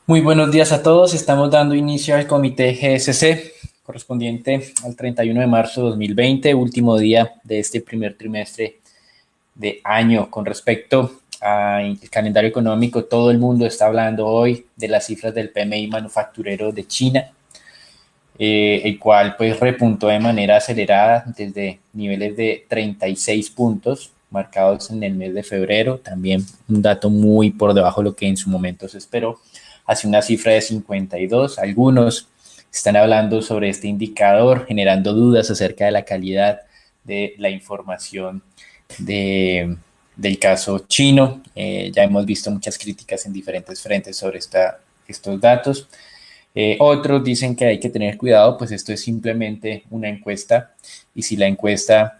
Muy buenos días a todos. Estamos dando inicio al comité GSC correspondiente al 31 de marzo de 2020, último día de este primer trimestre de año. Con respecto al calendario económico, todo el mundo está hablando hoy de las cifras del PMI manufacturero de China, el cual pues repuntó de manera acelerada desde niveles de 36 puntos marcados en el mes de febrero, también un dato muy por debajo de lo que en su momento se esperó, hacia una cifra de 52. Algunos están hablando sobre este indicador, generando dudas acerca de la calidad de la información del caso chino. Ya hemos visto muchas críticas en diferentes frentes sobre estos datos. Otros dicen que hay que tener cuidado, pues esto es simplemente una encuesta y si la encuesta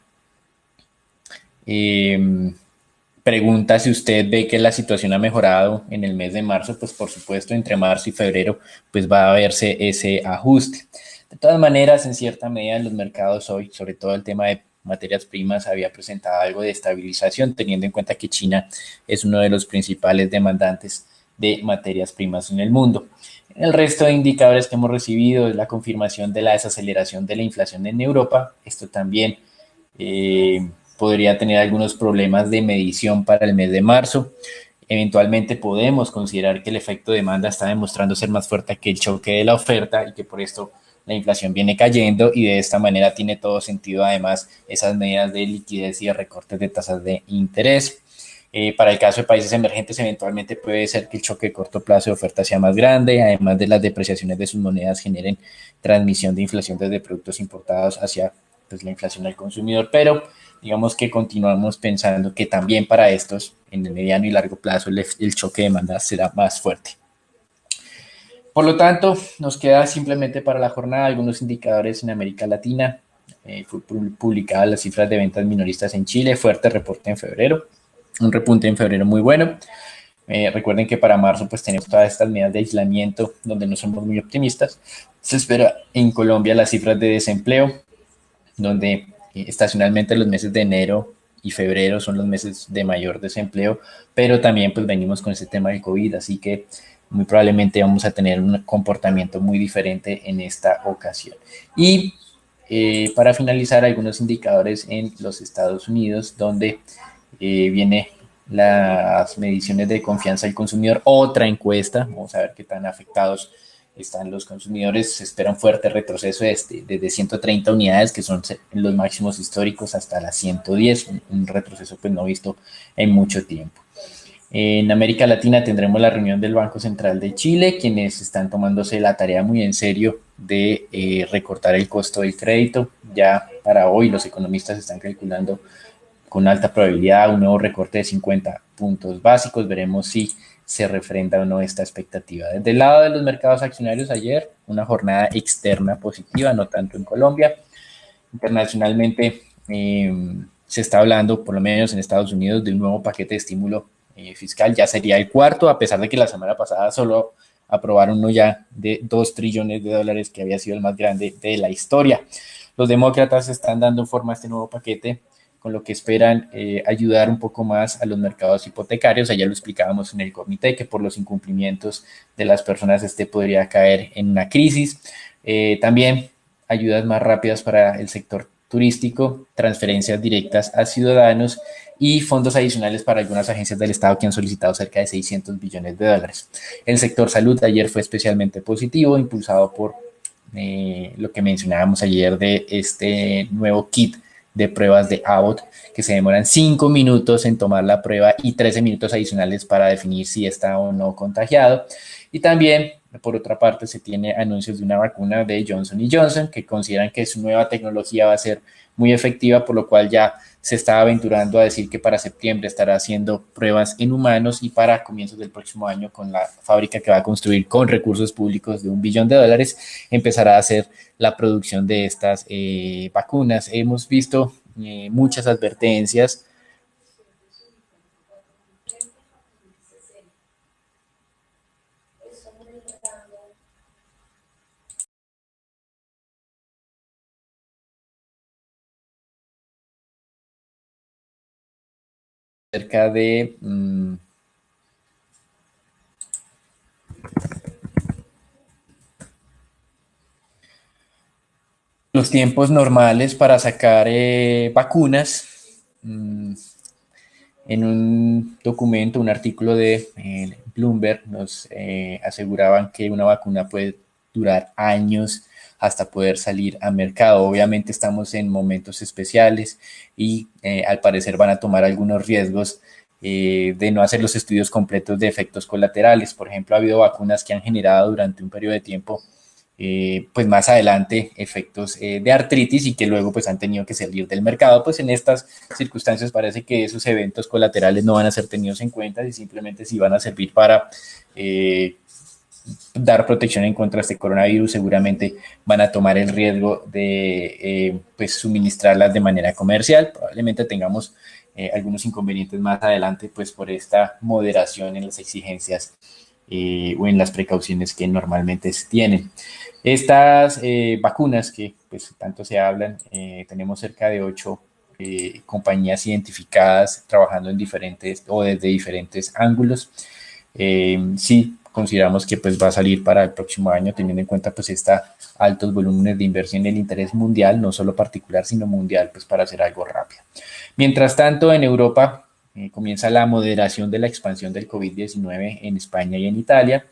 eh, pregunta si usted ve que la situación ha mejorado en el mes de marzo, pues por supuesto entre marzo y febrero pues va a verse ese ajuste. De todas maneras, en cierta medida en los mercados hoy, sobre todo el tema de materias primas, había presentado algo de estabilización, teniendo en cuenta que China es uno de los principales demandantes de materias primas en el mundo. El resto de indicadores que hemos recibido es la confirmación de la desaceleración de la inflación en Europa. Esto también podría tener algunos problemas de medición para el mes de marzo. Eventualmente podemos considerar que el efecto de demanda está demostrando ser más fuerte que el choque de la oferta y que por esto la inflación viene cayendo y de esta manera tiene todo sentido además esas medidas de liquidez y de recortes de tasas de interés. Para el caso de países emergentes, eventualmente puede ser que el choque de corto plazo de oferta sea más grande, además de las depreciaciones de sus monedas generen transmisión de inflación desde productos importados hacia pues, la inflación al consumidor, pero digamos que continuamos pensando que también para estos, en el mediano y largo plazo, el choque de demanda será más fuerte. Por lo tanto, nos queda simplemente para la jornada algunos indicadores en América Latina. Fue publicada las cifras de ventas minoristas en Chile, fuerte reporte en febrero, un repunte en febrero muy bueno. Recuerden que para marzo pues tenemos todas estas medidas de aislamiento donde no somos muy optimistas. Se espera en Colombia las cifras de desempleo, donde estacionalmente los meses de enero y febrero son los meses de mayor desempleo, pero también pues venimos con ese tema del COVID, así que muy probablemente vamos a tener un comportamiento muy diferente en esta ocasión. Y para finalizar, algunos indicadores en los Estados Unidos, donde viene las mediciones de confianza del consumidor, otra encuesta, vamos a ver qué tan afectados están los consumidores. Se espera un fuerte retroceso desde 130 unidades, que son los máximos históricos, hasta las 110, un retroceso pues no visto en mucho tiempo. En América Latina tendremos la reunión del Banco Central de Chile, quienes están tomándose la tarea muy en serio de recortar el costo del crédito. Ya para hoy los economistas están calculando con alta probabilidad un nuevo recorte de 50 puntos básicos. Veremos si se refrenda o no esta expectativa. Desde el lado de los mercados accionarios, ayer una jornada externa positiva, no tanto en Colombia. Internacionalmente se está hablando, por lo menos en Estados Unidos, de un nuevo paquete de estímulo fiscal. Ya sería el cuarto, a pesar de que la semana pasada solo aprobaron uno ya de 2 trillones de dólares, que había sido el más grande de la historia. Los demócratas están dando forma a este nuevo paquete, con lo que esperan ayudar un poco más a los mercados hipotecarios. Allá lo explicábamos en el comité, que por los incumplimientos de las personas este podría caer en una crisis. También ayudas más rápidas para el sector turístico, transferencias directas a ciudadanos y fondos adicionales para algunas agencias del Estado que han solicitado cerca de 600 billones de dólares. El sector salud ayer fue especialmente positivo, impulsado por lo que mencionábamos ayer de este nuevo kit de pruebas de Abbott, que se demoran 5 minutos en tomar la prueba y 13 minutos adicionales para definir si está o no contagiado. Y también, por otra parte, se tiene anuncios de una vacuna de Johnson Johnson, que consideran que su nueva tecnología va a ser muy efectiva, por lo cual ya se está aventurando a decir que para septiembre estará haciendo pruebas en humanos y para comienzos del próximo año, con la fábrica que va a construir con recursos públicos de $1 billón, empezará a hacer la producción de estas vacunas. Hemos visto muchas advertencias acerca de los tiempos normales para sacar vacunas. En un documento, un artículo de Bloomberg, nos aseguraban que una vacuna puede durar años hasta poder salir al mercado. Obviamente estamos en momentos especiales y al parecer van a tomar algunos riesgos de no hacer los estudios completos de efectos colaterales. Por ejemplo, ha habido vacunas que han generado durante un periodo de tiempo pues más adelante efectos de artritis y que luego pues han tenido que salir del mercado. Pues en estas circunstancias parece que esos eventos colaterales no van a ser tenidos en cuenta y simplemente si van a servir para dar protección en contra de este coronavirus, seguramente van a tomar el riesgo de pues suministrarlas de manera comercial. Probablemente tengamos algunos inconvenientes más adelante pues por esta moderación en las exigencias o en las precauciones que normalmente se tienen. Estas vacunas que pues tanto se hablan, tenemos cerca de 8 compañías identificadas trabajando en diferentes o desde diferentes ángulos. Sí, consideramos que pues va a salir para el próximo año, teniendo en cuenta pues esta altos volúmenes de inversión en el interés mundial, no solo particular, sino mundial, pues para hacer algo rápido. Mientras tanto, en Europa comienza la moderación de la expansión del COVID-19 en España y en Italia,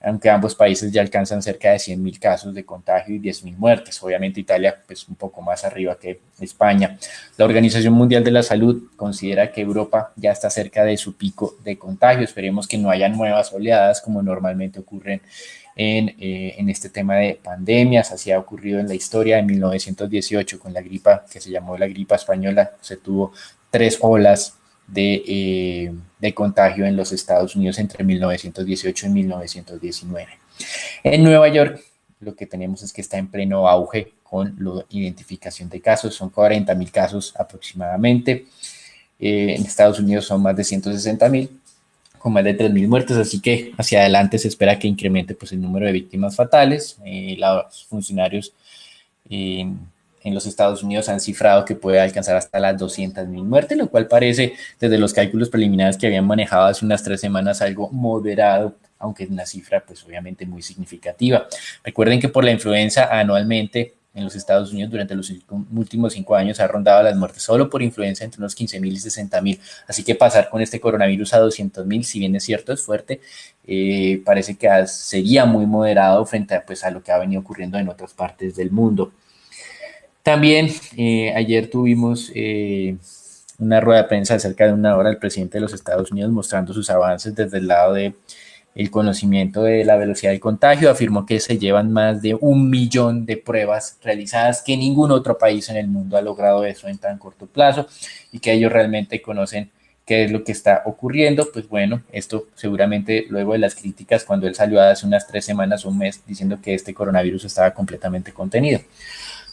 aunque ambos países ya alcanzan cerca de 100.000 casos de contagio y 10.000 muertes. Obviamente Italia pues un poco más arriba que España. La Organización Mundial de la Salud considera que Europa ya está cerca de su pico de contagio. Esperemos que no haya nuevas oleadas como normalmente ocurren en este tema de pandemias. Así ha ocurrido en la historia. En 1918 con la gripa que se llamó la gripa española, se tuvo 3 olas de contagio en los Estados Unidos entre 1918 y 1919. En Nueva York, lo que tenemos es que está en pleno auge con la identificación de casos, son 40.000 casos aproximadamente. En Estados Unidos son más de 160.000, con más de 3.000 muertes, así que hacia adelante se espera que incremente pues, el número de víctimas fatales. Los funcionarios en los Estados Unidos han cifrado que puede alcanzar hasta las 200.000 muertes, lo cual parece, desde los cálculos preliminares que habían manejado hace unas 3 semanas, algo moderado, aunque es una cifra pues obviamente muy significativa. Recuerden que por la influenza anualmente en los Estados Unidos durante los últimos 5 años ha rondado las muertes solo por influenza entre unos 15.000 y 60.000. Así que pasar con este coronavirus a 200.000, si bien es cierto, es fuerte, parece que sería muy moderado frente a, pues, a lo que ha venido ocurriendo en otras partes del mundo. También ayer tuvimos una rueda de prensa de cerca de 1 hora del presidente de los Estados Unidos mostrando sus avances desde el lado de el conocimiento de la velocidad del contagio. Afirmó que se llevan más de 1.000.000 de pruebas realizadas, que ningún otro país en el mundo ha logrado eso en tan corto plazo y que ellos realmente conocen qué es lo que está ocurriendo. Pues bueno, esto seguramente luego de las críticas cuando él salió hace unas 3 semanas o un mes diciendo que este coronavirus estaba completamente contenido.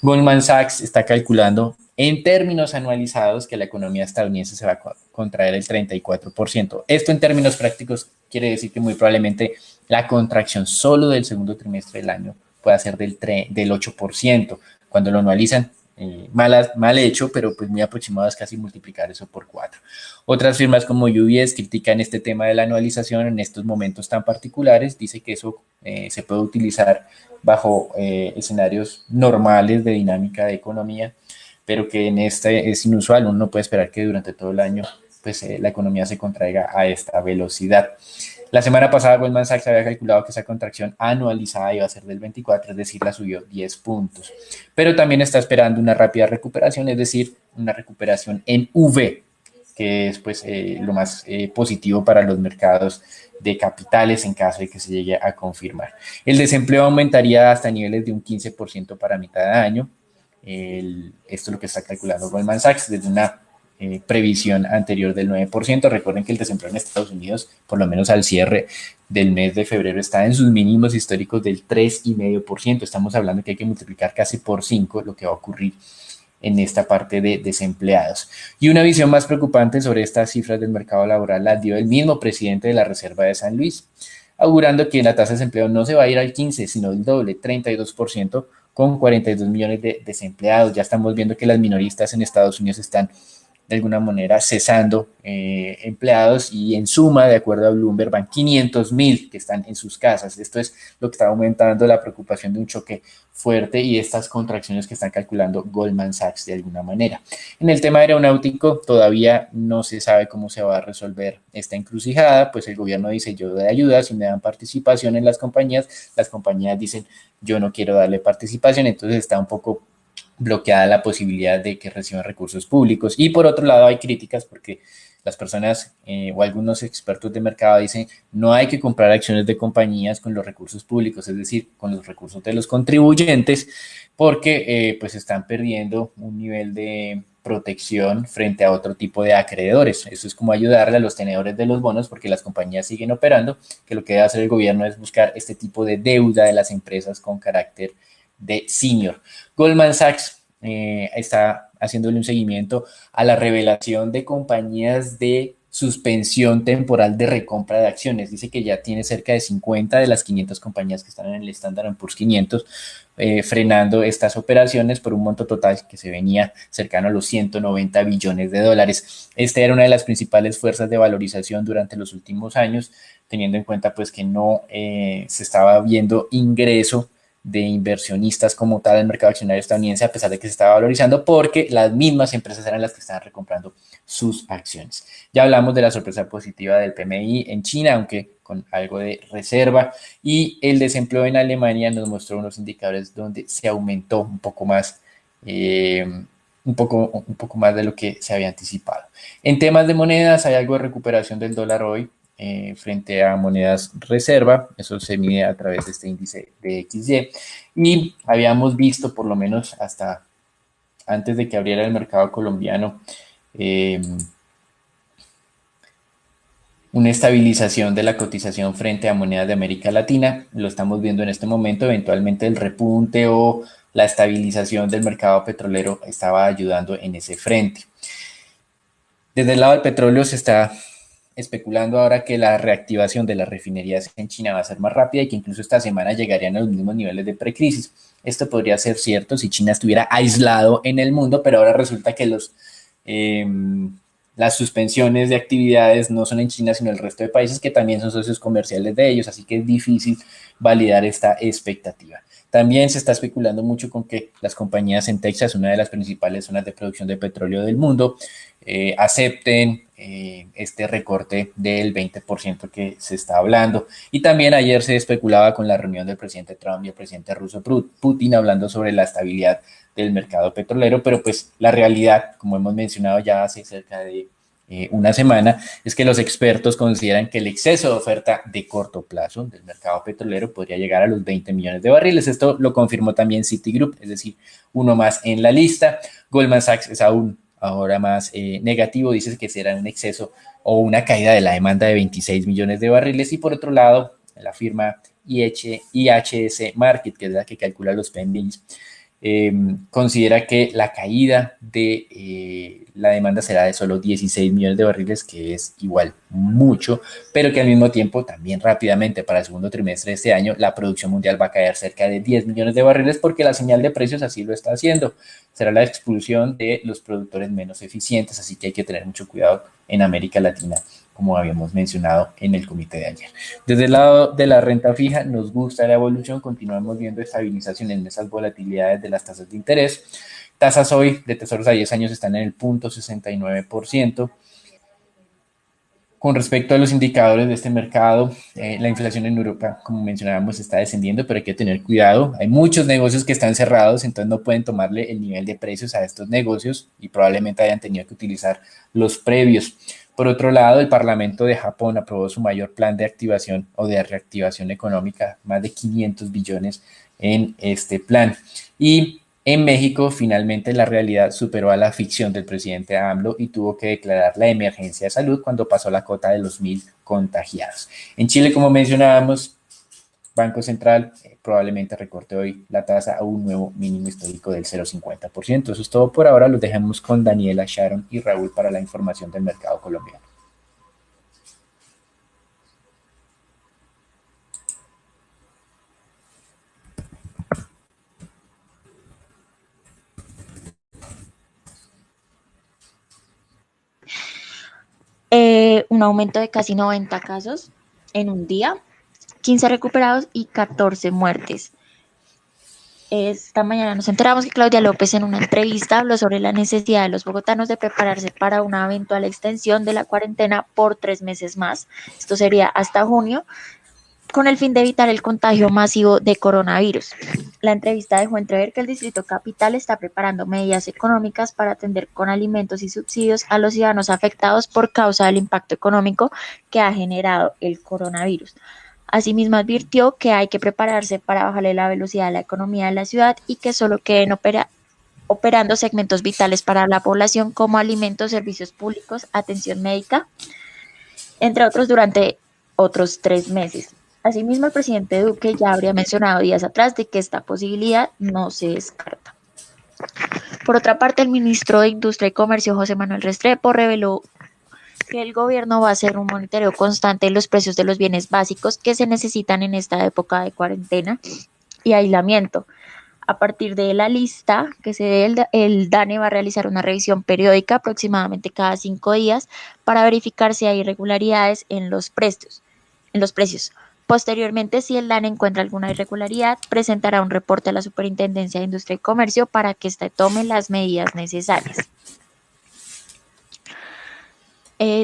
Goldman Sachs está calculando en términos anualizados que la economía estadounidense se va a contraer el 34%. Esto en términos prácticos quiere decir que muy probablemente la contracción solo del segundo trimestre del año pueda ser del 8%. Cuando lo anualizan, mal hecho, pero pues muy aproximado es casi multiplicar eso por 4. Otras firmas como UBS critican este tema de la anualización en estos momentos tan particulares. Dice que eso se puede utilizar bajo escenarios normales de dinámica de economía, pero que en este es inusual. Uno no puede esperar que durante todo el año pues, la economía se contraiga a esta velocidad. La semana pasada Goldman Sachs había calculado que esa contracción anualizada iba a ser del 24, es decir, la subió 10 puntos. Pero también está esperando una rápida recuperación, es decir, una recuperación en V, que es pues, lo más positivo para los mercados de capitales en caso de que se llegue a confirmar. El desempleo aumentaría hasta niveles de un 15% para mitad de año. Esto es lo que está calculando Goldman Sachs desde una previsión anterior del 9%. Recuerden que el desempleo en Estados Unidos, por lo menos al cierre del mes de febrero, está en sus mínimos históricos del 3,5%. Estamos hablando de que hay que multiplicar casi por 5 lo que va a ocurrir en esta parte de desempleados. Y una visión más preocupante sobre estas cifras del mercado laboral la dio el mismo presidente de la Reserva de San Luis, augurando que la tasa de desempleo no se va a ir al 15, sino el doble, 32%, con 42 millones de desempleados. Ya estamos viendo que las minoristas en Estados Unidos están de alguna manera cesando empleados y en suma, de acuerdo a Bloomberg, van 500.000 que están en sus casas. Esto es lo que está aumentando la preocupación de un choque fuerte y estas contracciones que están calculando Goldman Sachs de alguna manera. En el tema aeronáutico todavía no se sabe cómo se va a resolver esta encrucijada, pues el gobierno dice yo doy ayuda si me dan participación en las compañías dicen yo no quiero darle participación, entonces está un poco bloqueada la posibilidad de que reciban recursos públicos. Y por otro lado hay críticas porque las personas o algunos expertos de mercado dicen no hay que comprar acciones de compañías con los recursos públicos, es decir, con los recursos de los contribuyentes, porque pues están perdiendo un nivel de protección frente a otro tipo de acreedores. Eso es como ayudarle a los tenedores de los bonos porque las compañías siguen operando, que lo que debe hacer el gobierno es buscar este tipo de deuda de las empresas con carácter de senior. Goldman Sachs está haciéndole un seguimiento a la revelación de compañías de suspensión temporal de recompra de acciones. Dice que ya tiene cerca de 50 de las 500 compañías que están en el Standard & Poor's 500 frenando estas operaciones por un monto total que se venía cercano a los 190 billones de dólares. Esta era una de las principales fuerzas de valorización durante los últimos años, teniendo en cuenta pues que no se estaba viendo ingreso de inversionistas como tal el mercado accionario estadounidense, a pesar de que se estaba valorizando, porque las mismas empresas eran las que estaban recomprando sus acciones. Ya hablamos de la sorpresa positiva del PMI en China, aunque con algo de reserva, y el desempleo en Alemania nos mostró unos indicadores donde se aumentó un poco más. Un poco más de lo que se había anticipado. En temas de monedas, hay algo de recuperación del dólar hoy, frente a monedas reserva, eso se mide a través de este índice de XY, y habíamos visto por lo menos hasta antes de que abriera el mercado colombiano eh, una estabilización de la cotización frente a monedas de América Latina, lo estamos viendo en este momento, eventualmente el repunte o la estabilización del mercado petrolero estaba ayudando en ese frente. Desde el lado del petróleo se está especulando ahora que la reactivación de las refinerías en China va a ser más rápida y que incluso esta semana llegarían a los mismos niveles de precrisis. Esto podría ser cierto si China estuviera aislado en el mundo, pero ahora resulta que eh, las suspensiones de actividades no son en China, sino en el resto de países que también son socios comerciales de ellos, así que es difícil validar esta expectativa. También se está especulando mucho con que las compañías en Texas, una de las principales zonas de producción de petróleo del mundo, acepten este recorte del 20% que se está hablando. Y también ayer se especulaba con la reunión del presidente Trump y el presidente ruso Putin hablando sobre la estabilidad del mercado petrolero, pero pues la realidad, como hemos mencionado ya hace cerca de una semana, es que los expertos consideran que el exceso de oferta de corto plazo del mercado petrolero podría llegar a los 20 millones de barriles. Esto lo confirmó también Citigroup, es decir, uno más en la lista. Goldman Sachs es aún ahora más negativo, dice que será un exceso o una caída de la demanda de 26 millones de barriles. Y por otro lado, la firma IHS Market, que es la que calcula los PMIs, considera que la caída de la demanda será de solo 16 millones de barriles, que es igual mucho, pero que al mismo tiempo también rápidamente para el segundo trimestre de este año la producción mundial va a caer cerca de 10 millones de barriles porque la señal de precios así lo está haciendo. Será la expulsión de los productores menos eficientes, así que hay que tener mucho cuidado en América Latina, como habíamos mencionado en el comité de ayer. Desde el lado de la renta fija, nos gusta la evolución, continuamos viendo estabilización en esas volatilidades de las tasas de interés. Tasas hoy de tesoros a 10 años están en el 0.69%. Con respecto a los indicadores de este mercado, la inflación en Europa, como mencionábamos, está descendiendo, pero hay que tener cuidado. Hay muchos negocios que están cerrados, entonces no pueden tomarle el nivel de precios a estos negocios y probablemente hayan tenido que utilizar los previos. Por otro lado, el Parlamento de Japón aprobó su mayor plan de activación o de reactivación económica, más de 500 billones en este plan. Y en México, finalmente, la realidad superó a la ficción del presidente AMLO y tuvo que declarar la emergencia de salud cuando pasó la cota de los 1.000 contagiados. En Chile, como mencionábamos, Banco Central probablemente recorte hoy la tasa a un nuevo mínimo histórico del 0,50%. Eso es todo por ahora. Los dejamos con Daniela, Sharon y Raúl para la información del mercado colombiano. un aumento de casi 90 casos en un día, 15 recuperados y 14 muertes. Esta mañana nos enteramos que Claudia López en una entrevista habló sobre la necesidad de los bogotanos de prepararse para una eventual extensión de la cuarentena por 3 meses más. Esto sería hasta junio, con el fin de evitar el contagio masivo de coronavirus. La entrevista dejó entrever que el Distrito Capital está preparando medidas económicas para atender con alimentos y subsidios a los ciudadanos afectados por causa del impacto económico que ha generado el coronavirus. Asimismo, advirtió que hay que prepararse para bajarle la velocidad a la economía de la ciudad y que solo queden operando segmentos vitales para la población como alimentos, servicios públicos, atención médica, entre otros, durante otros 3 meses. Asimismo, el presidente Duque ya habría mencionado días atrás de que esta posibilidad no se descarta. Por otra parte, el ministro de Industria y Comercio, José Manuel Restrepo, reveló que el gobierno va a hacer un monitoreo constante de los precios de los bienes básicos que se necesitan en esta época de cuarentena y aislamiento. A partir de la lista que se dé, el DANE va a realizar una revisión periódica aproximadamente cada 5 días para verificar si hay irregularidades en los precios. Posteriormente, si el DANE encuentra alguna irregularidad, presentará un reporte a la Superintendencia de Industria y Comercio para que éste tome las medidas necesarias.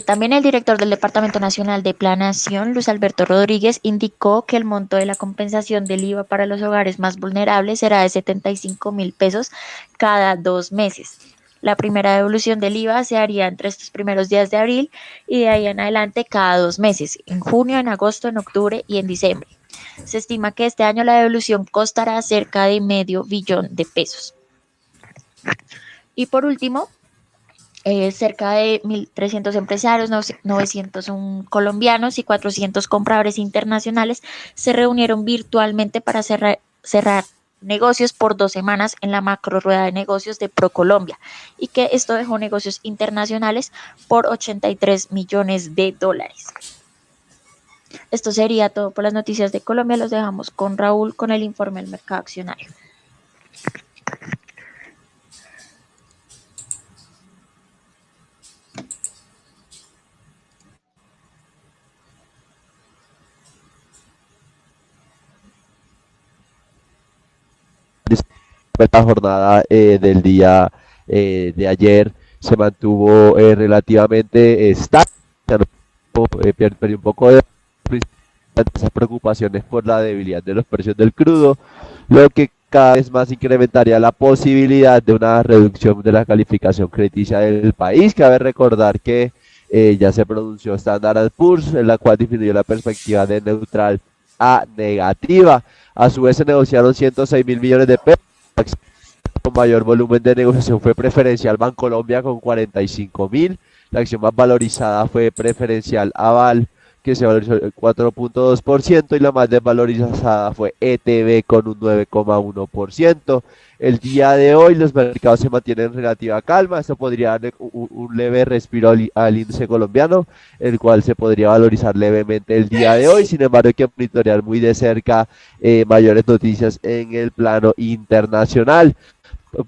También el director del Departamento Nacional de Planeación, Luis Alberto Rodríguez, indicó que el monto de la compensación del IVA para los hogares más vulnerables será de 75.000 pesos cada 2 meses. La primera devolución del IVA se haría entre estos primeros días de abril y de ahí en adelante cada 2 meses, en junio, en agosto, en octubre y en diciembre. Se estima que este año la devolución costará cerca de medio billón de pesos. Y por último, cerca de 1.300 empresarios, 901 colombianos y 400 compradores internacionales se reunieron virtualmente para cerrar negocios por 2 semanas en la macro rueda de negocios de ProColombia, y que esto dejó negocios internacionales por 83 millones de dólares. Esto sería todo por las noticias de Colombia. Los dejamos con Raúl con el informe del mercado accionario. La jornada del día de ayer se mantuvo relativamente estable, perdió un poco de esas preocupaciones por la debilidad de los precios del crudo, lo que cada vez más incrementaría la posibilidad de una reducción de la calificación crediticia del país. Cabe recordar que ya se pronunció Standard & Poor's, en la cual disminuyó la perspectiva de neutral a negativa. A su vez se negociaron 106.000 millones de pesos. Con mayor volumen de negociación fue Preferencial Bancolombia con 45.000. La acción más valorizada fue Preferencial Aval, que se valorizó el 4.2%, y la más desvalorizada fue ETB con un 9.1%. El día de hoy los mercados se mantienen en relativa calma. Esto podría dar un leve respiro al índice colombiano, el cual se podría valorizar levemente el día de hoy. Sin embargo, hay que monitorear muy de cerca mayores noticias en el plano internacional.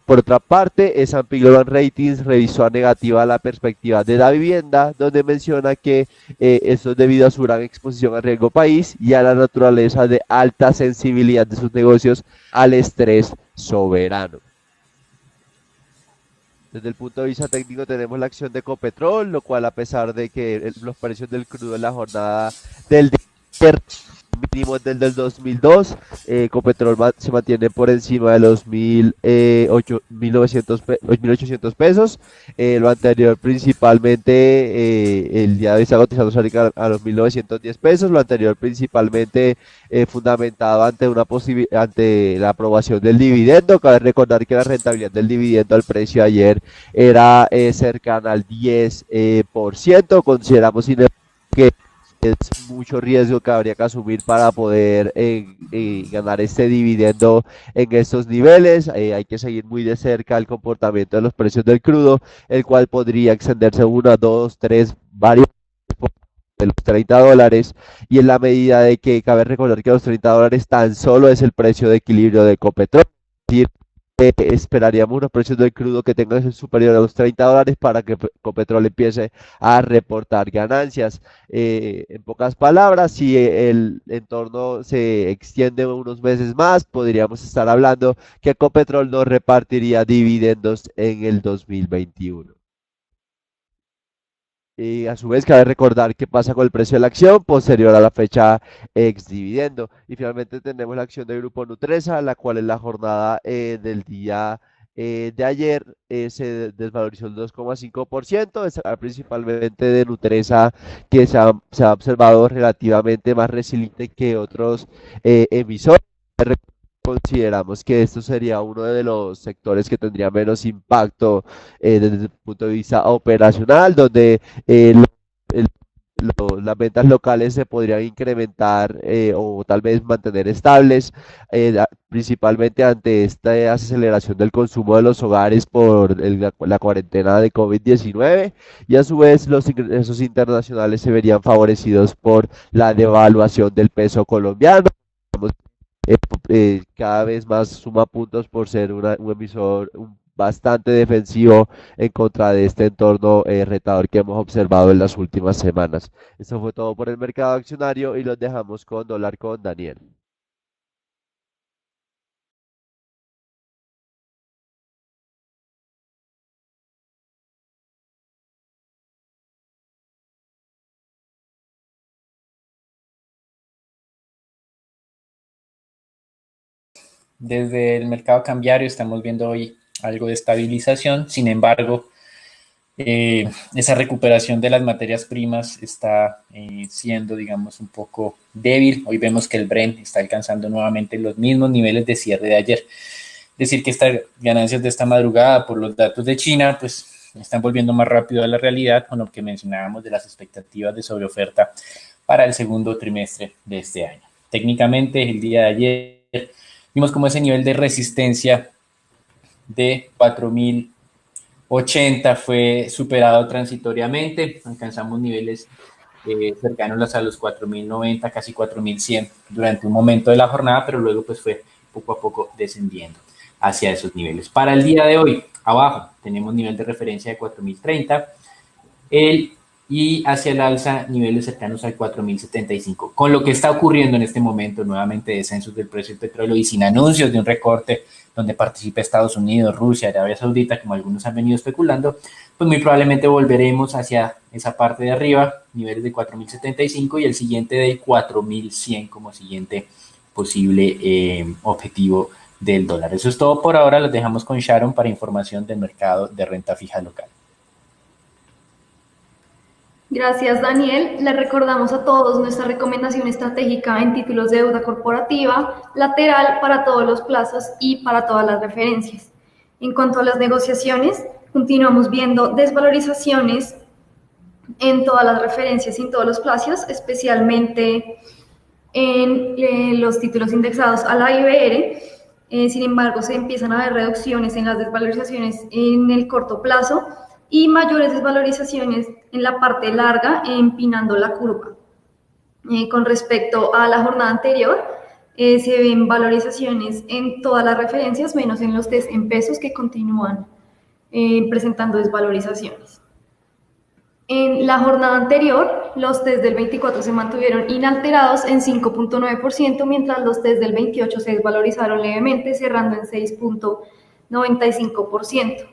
Por otra parte, S&P Global Ratings revisó a negativa la perspectiva de la vivienda, donde menciona que esto es debido a su gran exposición al riesgo país y a la naturaleza de alta sensibilidad de sus negocios al estrés soberano. Desde el punto de vista técnico tenemos la acción de Ecopetrol, lo cual, a pesar de que los precios del crudo en la jornada del día mínimos del 2002, Ecopetrol se mantiene por encima de los 1.800 pesos. Lo anterior principalmente, el día de hoy está cotizando cerca a los 1.910 pesos. Lo anterior principalmente fundamentado ante la aprobación del dividendo. Cabe recordar que la rentabilidad del dividendo al precio de ayer era cercana al 10%. Consideramos que es mucho riesgo que habría que asumir para poder ganar este dividendo en estos niveles. Hay que seguir muy de cerca el comportamiento de los precios del crudo, el cual podría extenderse 1, 2, 3, varios de los $30, y en la medida de que cabe recordar que los $30 tan solo es el precio de equilibrio de Ecopetrol, es decir, esperaríamos unos precios del crudo que tengan superior a los $30 para que Ecopetrol empiece a reportar ganancias. En pocas palabras, si el entorno se extiende unos meses más, podríamos estar hablando que Ecopetrol no repartiría dividendos en el 2021. Y a su vez cabe recordar qué pasa con el precio de la acción posterior a la fecha ex dividendo. Y finalmente tenemos la acción del Grupo Nutresa, la cual en la jornada del día de ayer se desvalorizó el 2,5%, principalmente de Nutresa, que se ha observado relativamente más resiliente que otros emisores. Consideramos que esto sería uno de los sectores que tendría menos impacto desde el punto de vista operacional, donde el- las ventas locales se podrían incrementar o tal vez mantener estables, principalmente ante esta aceleración del consumo de los hogares por la cuarentena de COVID-19, y a su vez los ingresos internacionales se verían favorecidos por la devaluación del peso colombiano. Cada vez más suma puntos por ser un emisor bastante defensivo en contra de este entorno retador que hemos observado en las últimas semanas. Esto fue todo por el mercado accionario y los dejamos con dólar con Daniel. Desde el mercado cambiario estamos viendo hoy algo de estabilización, sin embargo, esa recuperación de las materias primas está siendo, digamos, un poco débil. Hoy vemos que el Brent está alcanzando nuevamente los mismos niveles de cierre de ayer. Decir que estas ganancias de esta madrugada por los datos de China, pues están volviendo más rápido a la realidad con lo que mencionábamos de las expectativas de sobreoferta para el segundo trimestre de este año. Técnicamente, el día de ayer vimos como ese nivel de resistencia de 4.080 fue superado transitoriamente, alcanzamos niveles cercanos a los 4.090, casi 4.100 durante un momento de la jornada, pero luego pues fue poco a poco descendiendo hacia esos niveles. Para el día de hoy, abajo tenemos nivel de referencia de 4.030, y hacia el alza niveles cercanos al 4.075. Con lo que está ocurriendo en este momento, nuevamente descensos del precio del petróleo y sin anuncios de un recorte donde participe Estados Unidos, Rusia, Arabia Saudita, como algunos han venido especulando, pues muy probablemente volveremos hacia esa parte de arriba, niveles de 4.075 y el siguiente de 4.100 como siguiente posible objetivo del dólar. Eso es todo por ahora, los dejamos con Sharon para información del mercado de renta fija local. Gracias, Daniel. Les recordamos a todos nuestra recomendación estratégica en títulos de deuda corporativa, lateral para todos los plazos y para todas las referencias. En cuanto a las negociaciones, continuamos viendo desvalorizaciones en todas las referencias y en todos los plazos, especialmente en los títulos indexados a la IBR. Sin embargo, se empiezan a ver reducciones en las desvalorizaciones en el corto plazo y mayores desvalorizaciones en la parte larga, empinando la curva. Con respecto a la jornada anterior, se ven valorizaciones en todas las referencias, menos en los test en pesos que continúan presentando desvalorizaciones. En la jornada anterior, los test del 24 se mantuvieron inalterados en 5.9%, mientras los test del 28 se desvalorizaron levemente, cerrando en 6.95%.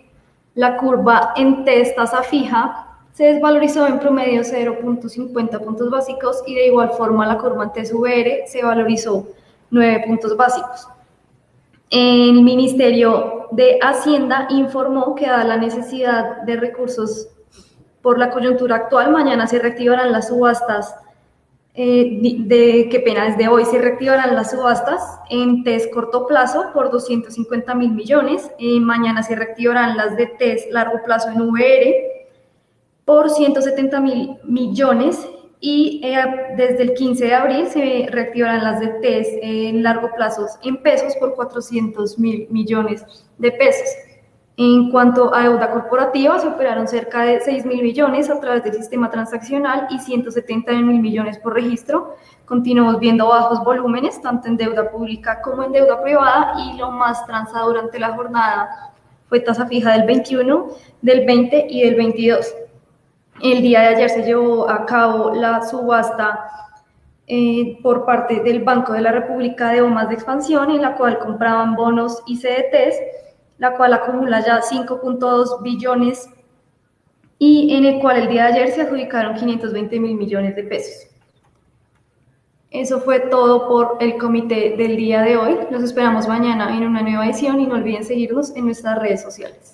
La curva en test tasa fija se desvalorizó en promedio 0.50 puntos básicos y de igual forma la curva en test VR se valorizó 9 puntos básicos. El Ministerio de Hacienda informó que dada la necesidad de recursos por la coyuntura actual, mañana se reactivarán las subastas, desde hoy se reactivarán las subastas en test corto plazo por 250.000 millones, mañana se reactivarán las de test largo plazo en VR por 170.000 millones y desde el 15 de abril se reactivarán las de test en largo plazo en pesos por 400.000 millones de pesos. En cuanto a deuda corporativa, se operaron cerca de 6.000 billones a través del sistema transaccional y 170.000 millones por registro. Continuamos viendo bajos volúmenes, tanto en deuda pública como en deuda privada, y lo más transado durante la jornada fue tasa fija del 21, del 20 y del 22. El día de ayer se llevó a cabo la subasta por parte del Banco de la República de bonos de expansión, en la cual compraban bonos y CDTs, la cual acumula ya 5.2 billones y en el cual el día de ayer se adjudicaron 520.000 millones de pesos. Eso fue todo por el comité del día de hoy. Los esperamos mañana en una nueva edición y no olviden seguirnos en nuestras redes sociales.